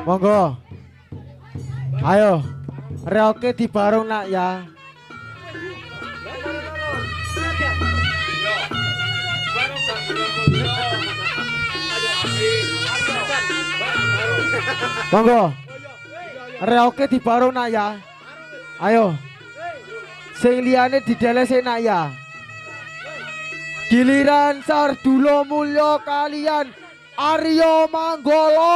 Monggo. Ayo. Reoke dibarung nak ya. Monggo. Reoke dibarung nak ya. Ayo. Sing liyane didelese nak ya. Giliran Sardulo Mulyo kalian Aryo Manggolo.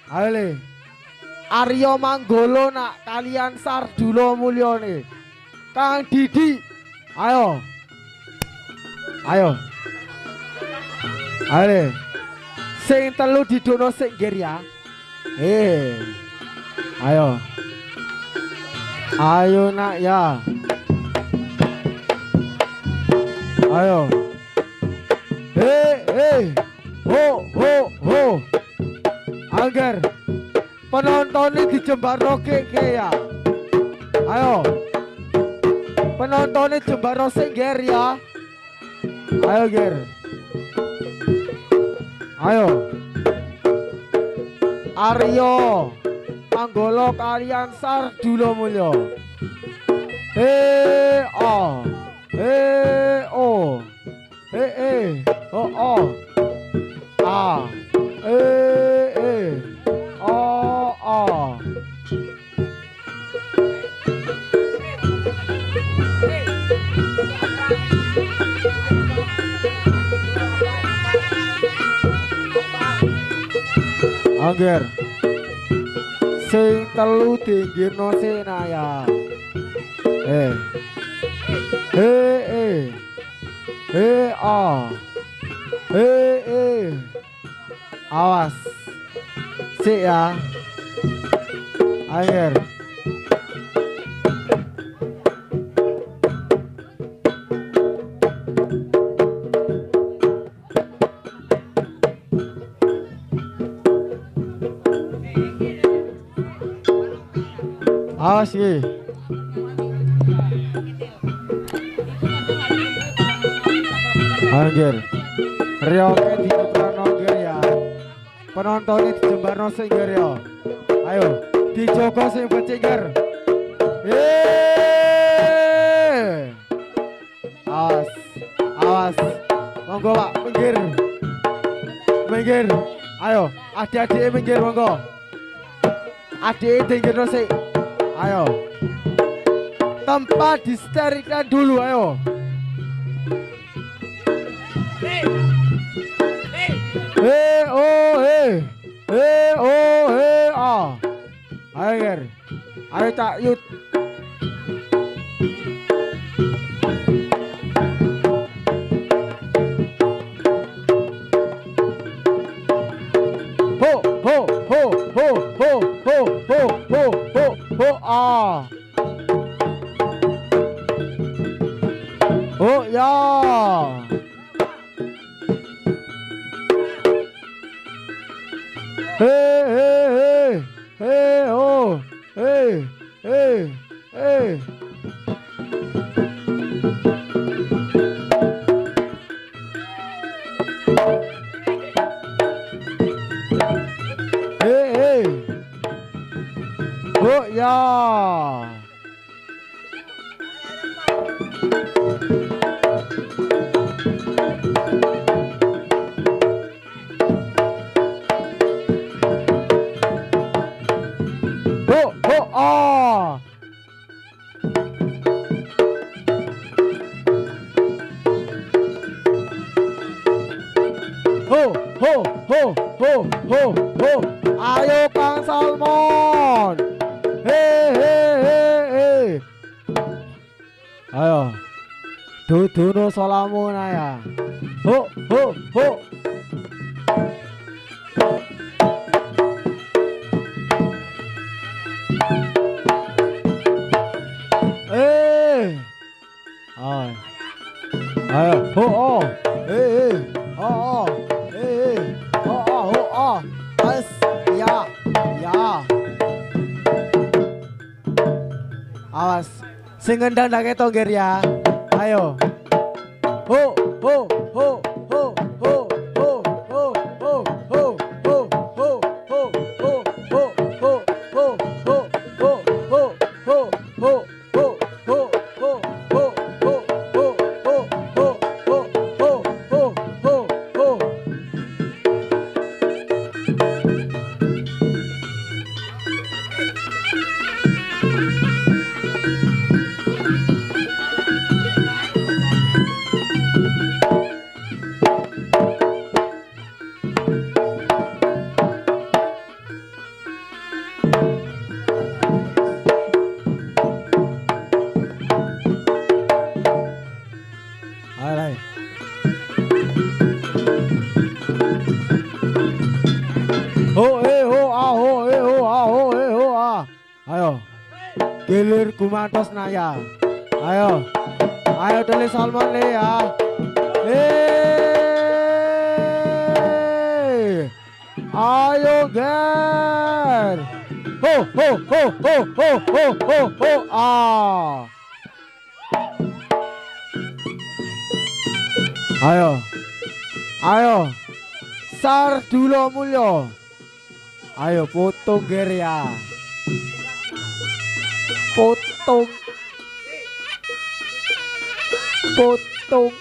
Ayo le. Aryo Manggolo nak kalian Sardulo Mulyo nih. Kang Didi. Ayo. Ayo. Ayo le. Sing telu didono sing ngger ya. Ayo. Ayo nak ya. Ayo. Ho. Angger. Penontonnya dijembarno ke ya. Ayo. Penontonnya jembarno sing ngger ya. Ayo ger. Ayo. Aryo Manggolo kalian Sardulo Mulyo. Oh. Angger. Sing telu dinggirno senaya. Awas. Sik ya. Air. Awas iki. Anjir. Reoke diputrano ngger ya. Penontonnya dijembarno sing ngger ya. Ayo, dijogo sing becingger. Awas. Monggo Pak, minggir. Ayo, adik-adik minggir monggo. Adik dinggirno sik. Ayo. Tempat disterikan dulu ayo. Ayo ger. Ayo Cak Yut. Oh ya. Oh ya. Ayo Kang Salmon. Ayo. Duduno salamun ya. Ho. Ayo. Ho. As ya. Awas. Sing ngendang-ndange tongger ya. Ayo. Ho. Ayo. Gilir gumantos naya. Ayo. Ayo Deli Salmon le ya. Ayo Ger. Ho ho ho ho ho ho ho ho. Ah. Ayo. Ayo. Sardulo Mulyo. Ayo potong Ger ya. Potong. Potong.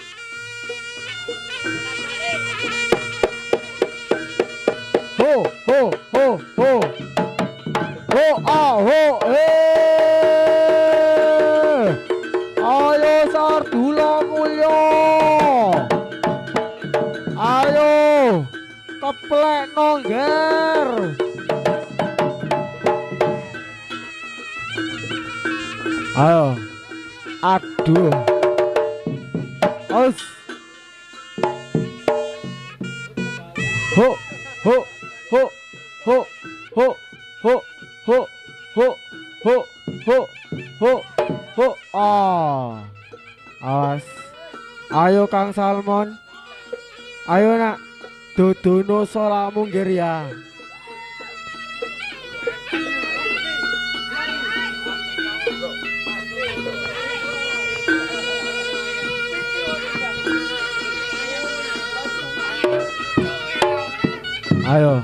Ho ho ho ho. Ho ah ho ayo Sardulo Mulyo. Ayo keplek nongger. Ayo. Aduh. Aus. Ho ho ho ho ho ho ho ho ho ho ho ho. Ah. Awas. Ayo Kang Salmon. Ayo nak. Duduno solamu ngger ya. Ayo.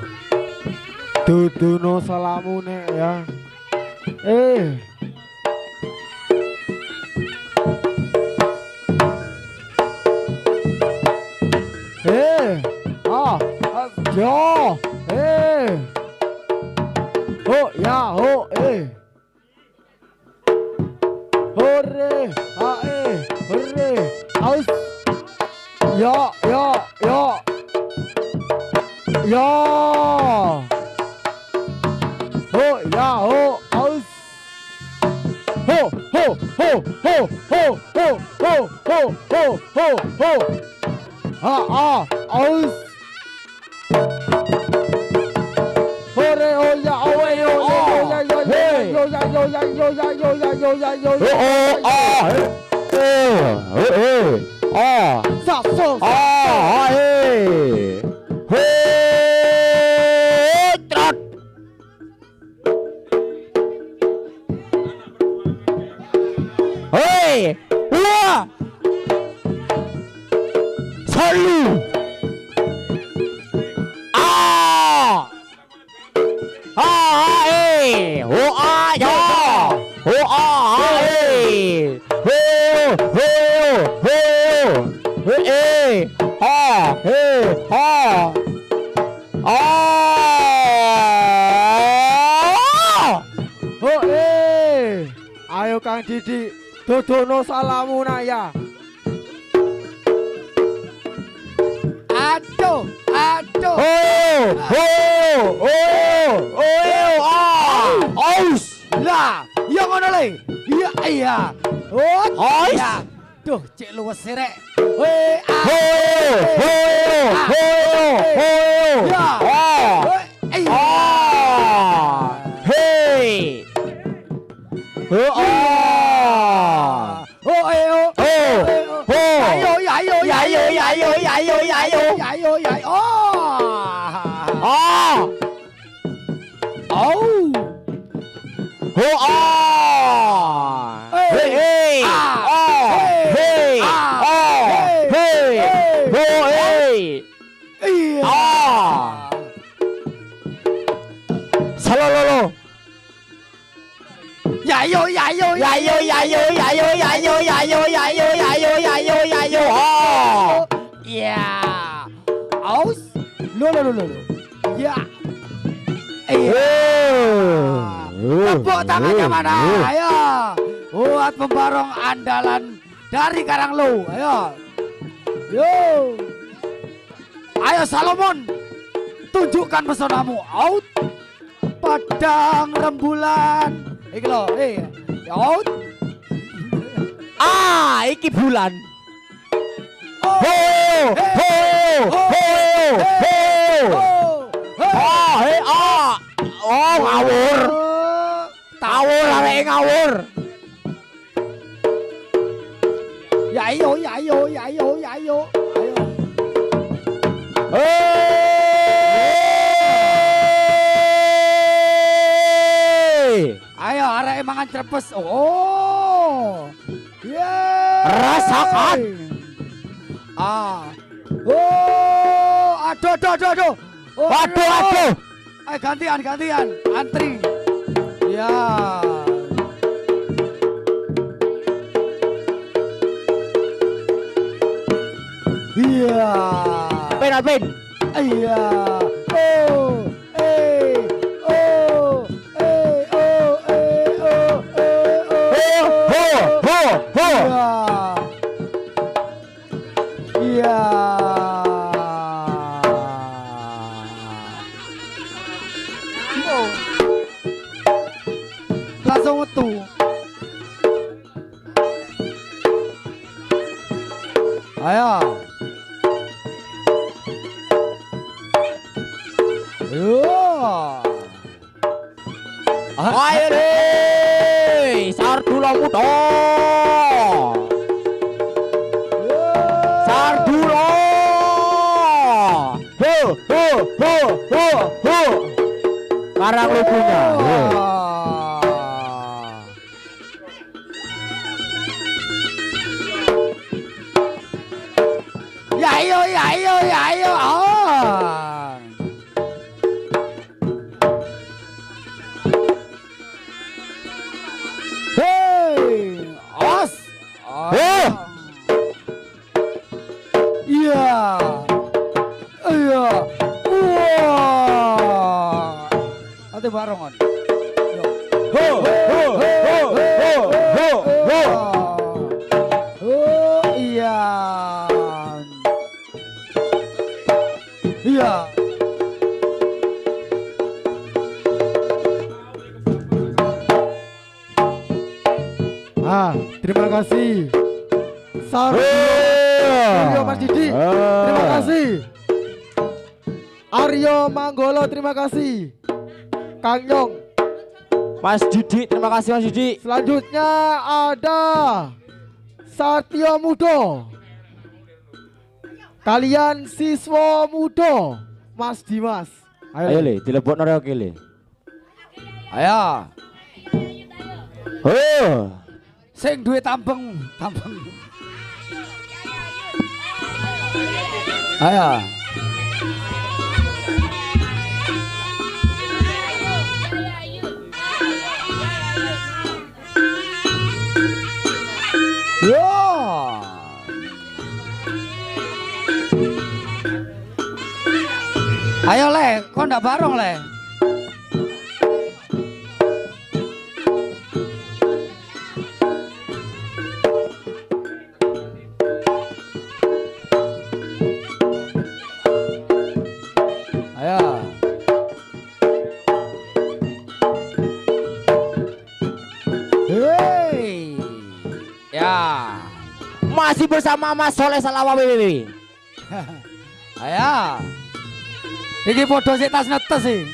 Duduno salamu nek ya. Jo. Ho ya ho hore hore aus. Ya ya ya. Ya. Ho ya ho aus. Ho ho ho ho ho ho ho ho ho ho ho. Aus. Hore ho ya owe yo ya yo ya yo ya yo ya yo ya yo ya yo ya yo ya. Sa so trot. Hei, wah. Salu. Ayo Kang Didi, dodono salamu naya. Aduh, aduh. Aus. Lah, iya ngono le. Iya iya. Aus. Duh, cek luwes serek. Ya. Tepuk tangannya mana? Ayo. Buat pembarong andalan dari Karanglo. Ayo. Yo. Ayo Salomon. Tunjukkan pesonamu. Out. Padang rembulan. Iki lho, out. Iki bulan. Ngawur. ngawur. Ya ayo, ya ayo, ya ayo, ya ayo. Ayo arek mangan trepes. Oh. Yeah. Rasakan. Oh, aduh. Oh, Waduh. Ayo gantian, antri. Ya. Iya. Pin. Iya. Oh. Iya. Langsung metu. Ayo. Ayo deh, Sardula muda. Sardula. Ho. Karang lugunya. Ya ayo. Iya. Wah. Ate barongan. Ho. Oh iya. Iya. Terima kasih. Aryo Mas Didi, terima kasih. Aryo Manggolo, terima kasih. Kang Yong, Mas Didi, terima kasih Mas Didi. selanjutnya ada Satyo Mudo. Kalian siswa muda, Mas Dimas. Ayo le, dilebokno rek le. Ayo. Sing duwe tampeng. Ayo. Yo. Ayo le, kok ndak bareng le? Ayo. Hey. Ya. Masih bersama Mas Soleh Salawa WWW. Ayo. Iki podo sik tas netes sih.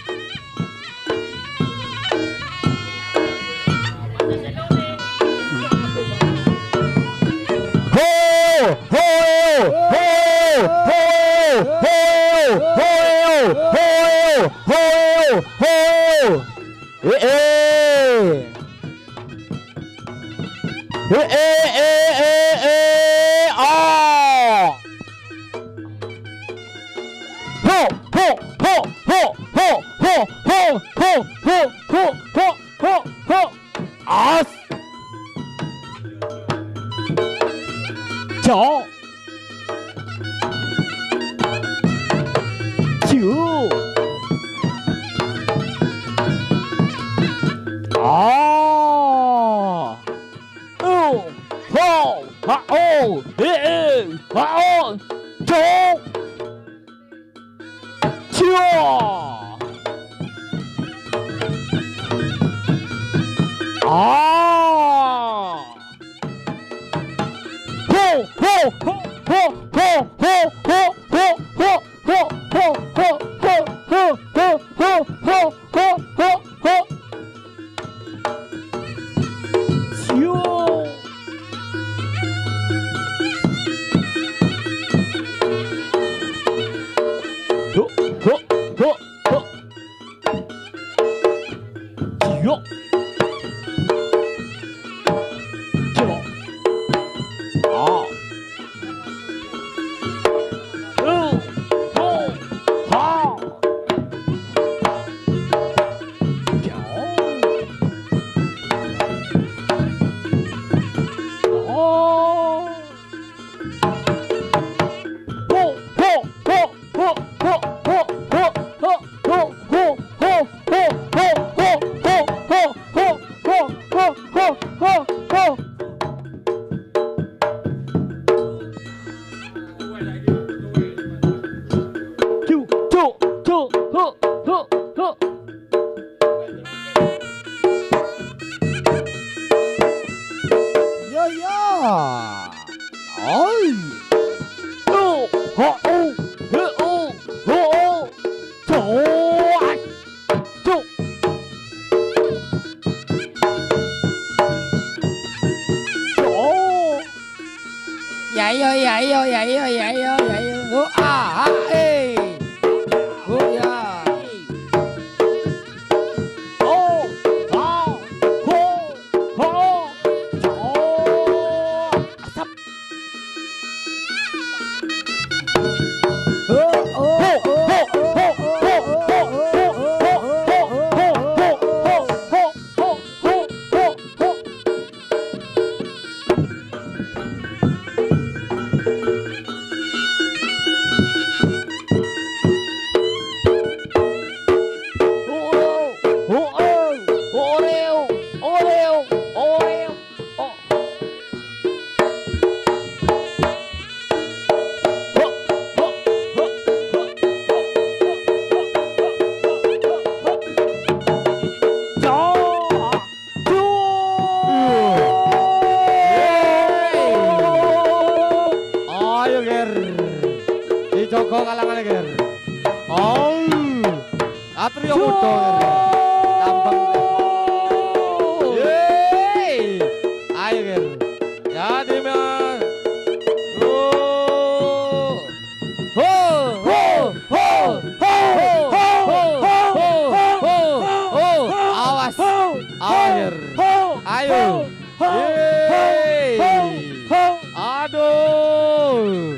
Yo yo. Oi. Ho ho ho ho ho. Trời. Chu. Trời. Dậy rồi dậy rồi dậy rồi dậy rồi dậy rồi. À ê. Ya. Oh. Oh. Ho. Ho. Asap. Ayo ger, di Joko kalangan ger. Oh, Atrio Mudo ger. Tambang. Yeay, ayo ger. Ya Dimas. Oh, ho, ho, ho, ho, ho. Awas, ayo ger. Ayo. Yeay. Aduh.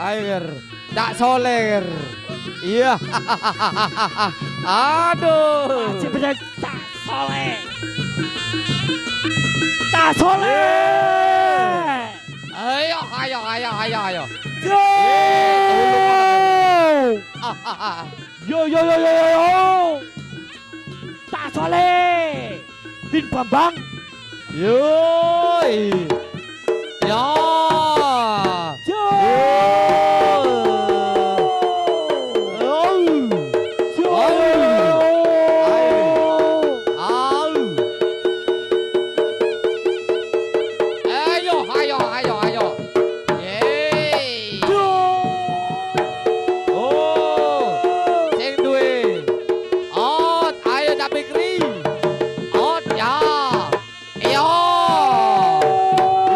Ayo ger. Tak soleh ger. Iya. Aduh. Sebenarnya tak soleh. Tak soleh. Ayo, ayo, ayo, ayo, ayo. Yo. Yo yo yo yo yo. Tak soleh. Bin Bambang. Yoi. Ya. Yo. Ayo, ayo, ayo, ayo. Yeay. Oh, sing duwe. Ot, ayo tak pikri. Ot ya. Iyo.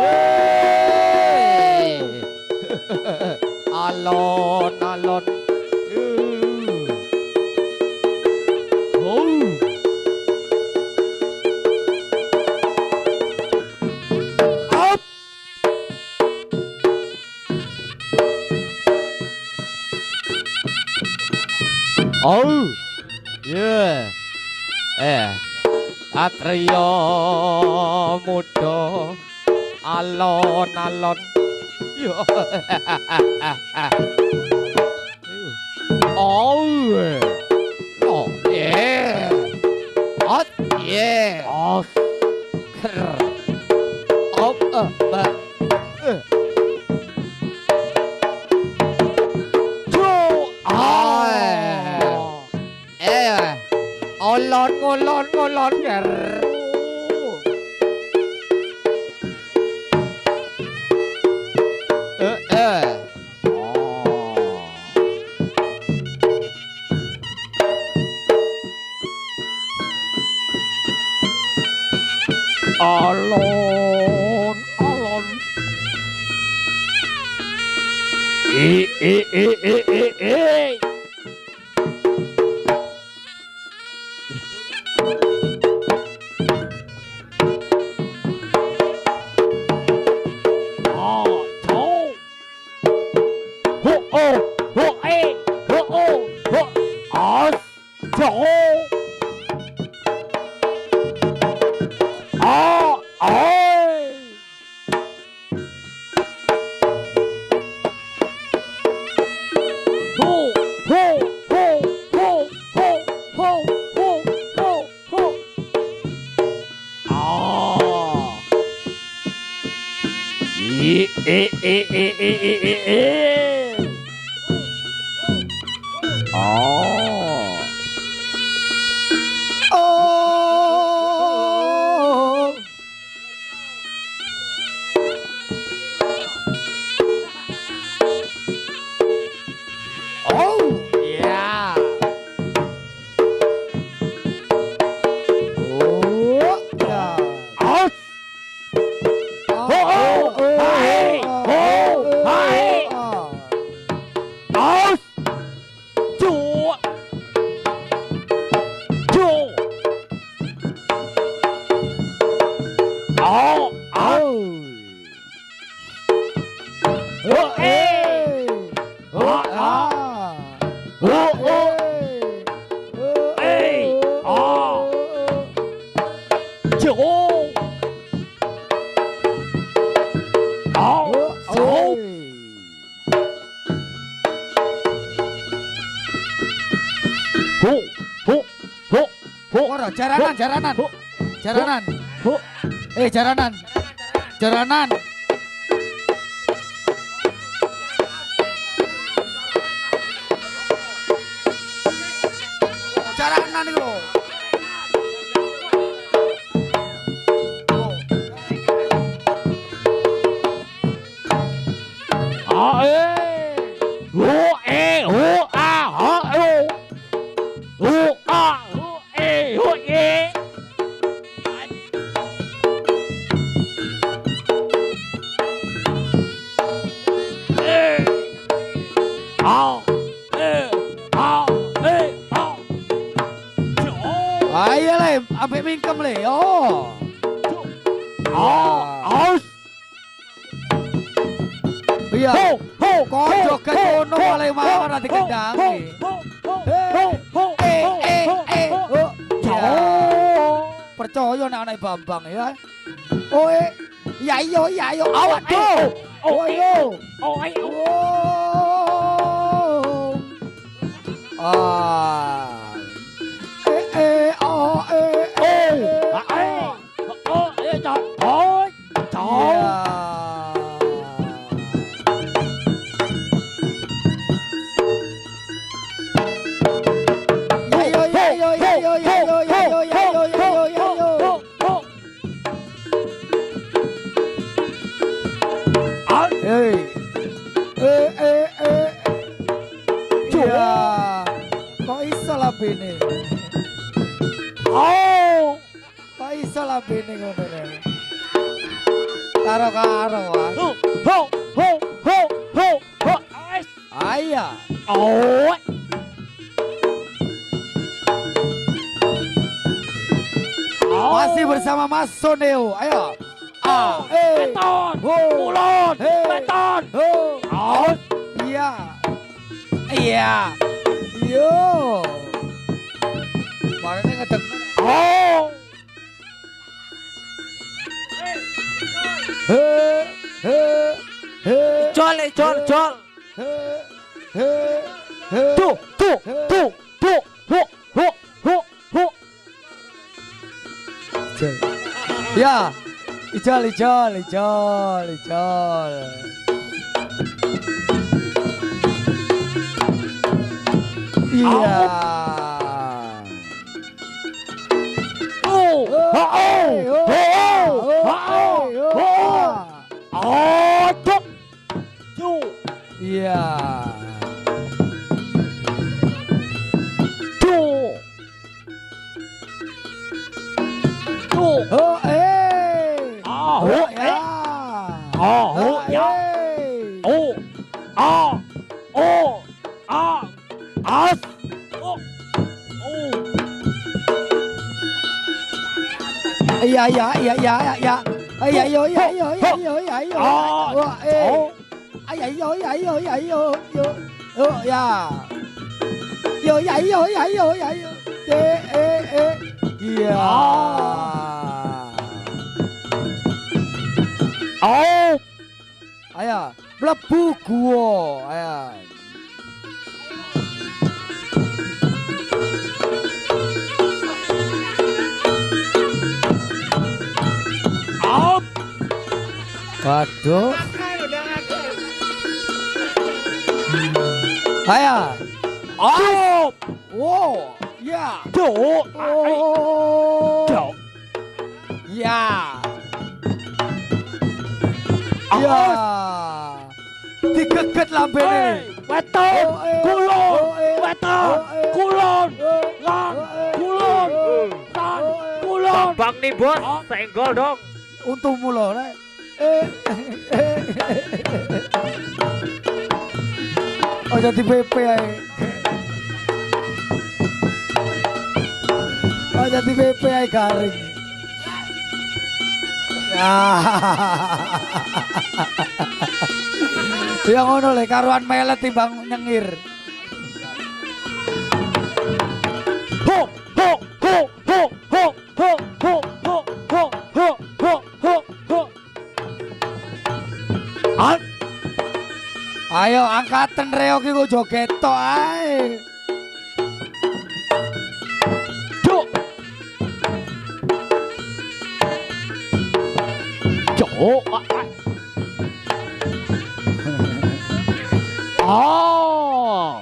Yeay. Alon, alon. Oh. Up. Oh, yeah. Atrio Mudo, alon alon. Yo. Oh, oh, yeah. Hot, yeah. Oh. Ker. Op, ba. Olon ngolon ngolon ger. Alon, alon. Eh. Oh. Oh, yeah. Oh, yeah. Out. Jaranan. Jaranan. Jaranan itu. Ayo le, ampe mingkem le. Oh. Iya. Kok joget ngono oleh mawar nanti kendang. Percaya nek anak Bambang ya. Oh, iya iyo. Awak tuh. Oh iyo. Kok iso lah bene? Kok iso lah bene ngono ne? Karo-karo Aya. Masih bersama Mas Soneo. Ayo. Beton. Kulon. Beton. Iya. Yo. Marane ngedeg. Col. Tuh. Ya. Ijol. Iya. Iya. Aya, mlebu gua. Aya. Waduh. Ayo. Oh, Wow. Ya. cuk. Oh. Cuk. Ya. Ah. Ya. Digeget lambene. Weton, kulon, weton, kulon, lan, kulon, lan, kulon. Bang nih bos, senggol dong. Untumu lho rek. Oh jadi PP ae. Oh jadi PP ae garing. Ya ngono le karuan melet timbang nyengir. Ho, ho, ho, ho, ho, ho, ho, ho, ho, ho, ho, ho, ho. An, Ayo angkatan reo ki kok joget tok ae. cuk. Cuk. Oh.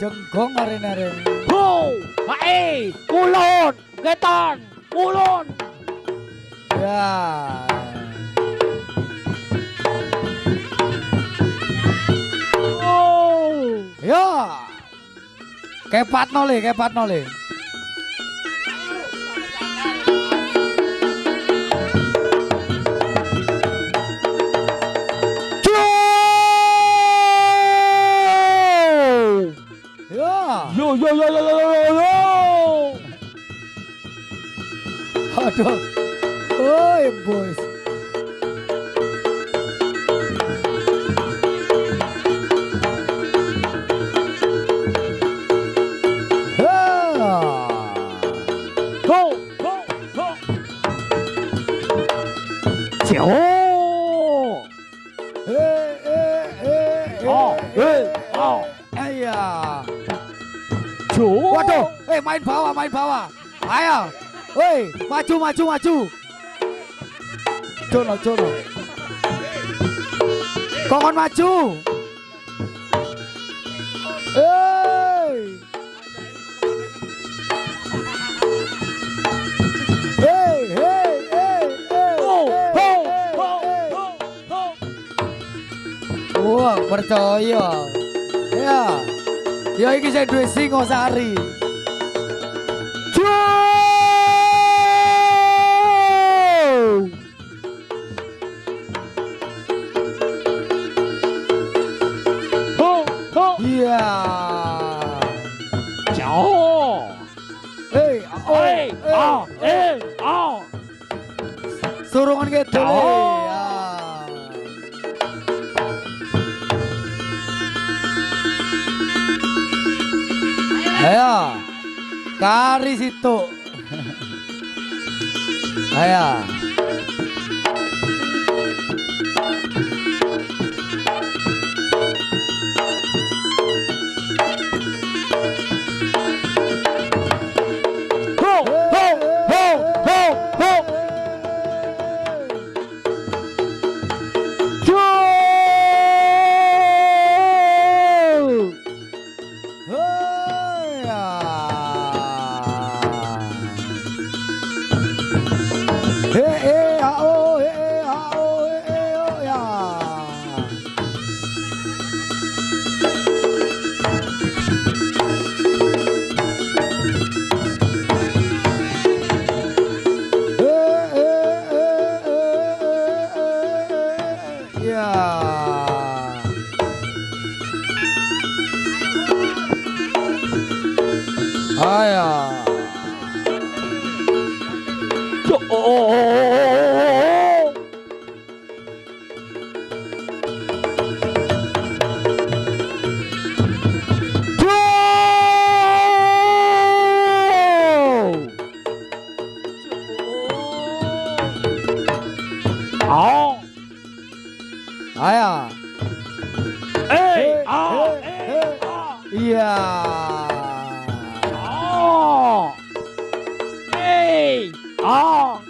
Jenggong arene-arene. Ho, hae, kulon, getan, kulon. Ya. Oh. Ya. Kepatno le, kepatno le. Ya. Yo yo yo yo yo yo yo. Aduh. Oi, boys. Ho, ho, ho. Cuk. Iya. Cuk. Waduh, main bawah, main bawah. Ayo. Woi, maju, maju, maju. Jono, jono. Kongon maju. Hei. Hei, hei, hei, hei. Ho, ho, ho, ho, ho. Wah, percaya. Ya. Ya iki sing duwe Singosari. Ho, ho. Iya. Cuk. Hei, Oi, ah. Surungan gitu le. Oh. Ya. Ayo. Kari situ. Ayo. Ho, ho, ho, ho, ho. Cuk. Hoya. Oh ya. Ya. Ayo. Cuk. Ayo. Ah. Iya. Ah.